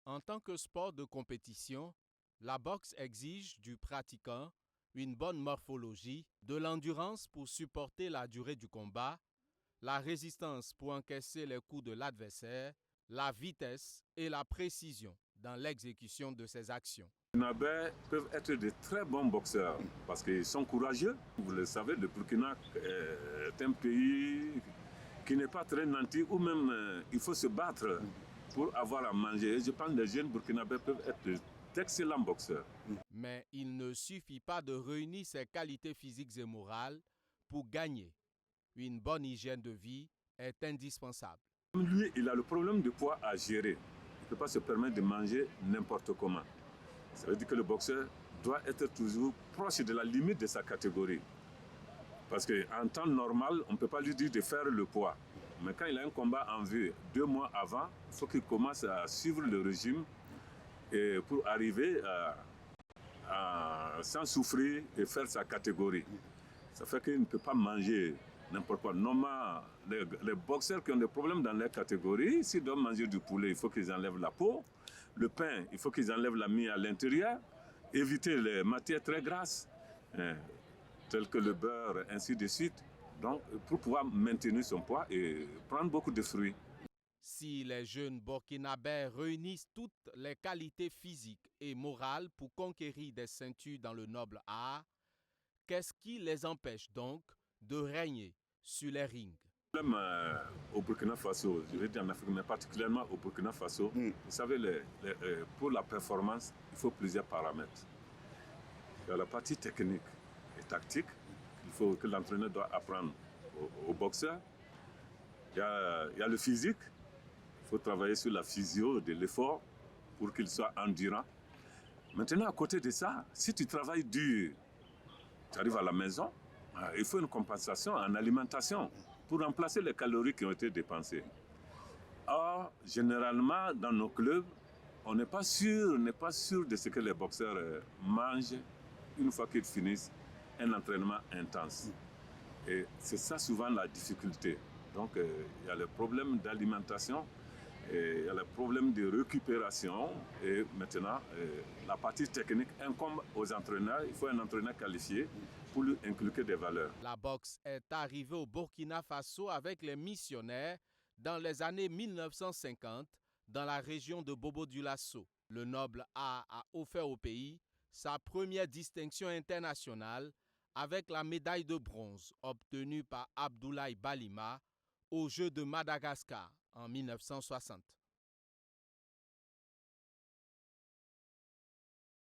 En tant que sport de compétition, la boxe exige du pratiquant une bonne morphologie, de l'endurance pour supporter la durée du combat, la résistance pour encaisser les coups de l'adversaire, la vitesse et la précision dans l'exécution de ses actions. Les Burkinabés peuvent être de très bons boxeurs parce qu'ils sont courageux. Vous le savez, le Burkina est un pays qui n'est pas très nanti, ou même il faut se battre pour avoir à manger. Et je pense que les jeunes Burkinabés peuvent être d'excellents boxeurs. Mais il ne suffit pas de réunir ces qualités physiques et morales pour gagner. Une bonne hygiène de vie est indispensable. Lui, il a le problème de poids à gérer. Il ne peut pas se permettre de manger n'importe comment. Ça veut dire que le boxeur doit être toujours proche de la limite de sa catégorie. Parce qu'en temps normal, on ne peut pas lui dire de faire le poids. Mais quand il a un combat en vue 2 mois avant, il faut qu'il commence à suivre le régime et pour arriver sans souffrir et faire sa catégorie. Ça fait qu'il ne peut pas manger n'importe quoi. Normalement, les boxeurs qui ont des problèmes dans leur catégorie, s'ils doivent manger du poulet, il faut qu'ils enlèvent la peau. Le pain, il faut qu'ils enlèvent la mie à l'intérieur. Éviter les matières très grasses, telles que le beurre, ainsi de suite. Donc, pour pouvoir maintenir son poids et prendre beaucoup de fruits. Si les jeunes Burkinabés réunissent toutes les qualités physiques et morales pour conquérir des ceintures dans le noble art, qu'est-ce qui les empêche donc de régner sur les rings? Le problème au Burkina Faso, je vais dire en Afrique, mais particulièrement au Burkina Faso, vous savez, pour la performance, il faut plusieurs paramètres. Il y a la partie technique et tactique que l'entraîneur doit apprendre au boxeur. Il y a le physique. Il faut travailler sur la physio de l'effort pour qu'il soit endurant. Maintenant, à côté de ça, si tu travailles dur, tu arrives à la maison, il faut une compensation en alimentation pour remplacer les calories qui ont été dépensées. Or, généralement, dans nos clubs, on n'est pas sûr de ce que les boxeurs mangent une fois qu'ils finissent un entraînement intense. Et c'est ça souvent la difficulté. Donc, il y a le problème d'alimentation, il y a le problème de récupération. Et maintenant, la partie technique incombe aux entraîneurs. Il faut un entraîneur qualifié pour lui inculquer des valeurs. La boxe est arrivée au Burkina Faso avec les missionnaires dans les années 1950 dans la région de Bobo-Dioulasso. Le noble art a offert au pays sa première distinction internationale avec la médaille de bronze obtenue par Abdoulaye Balima aux Jeux de Madagascar en 1960.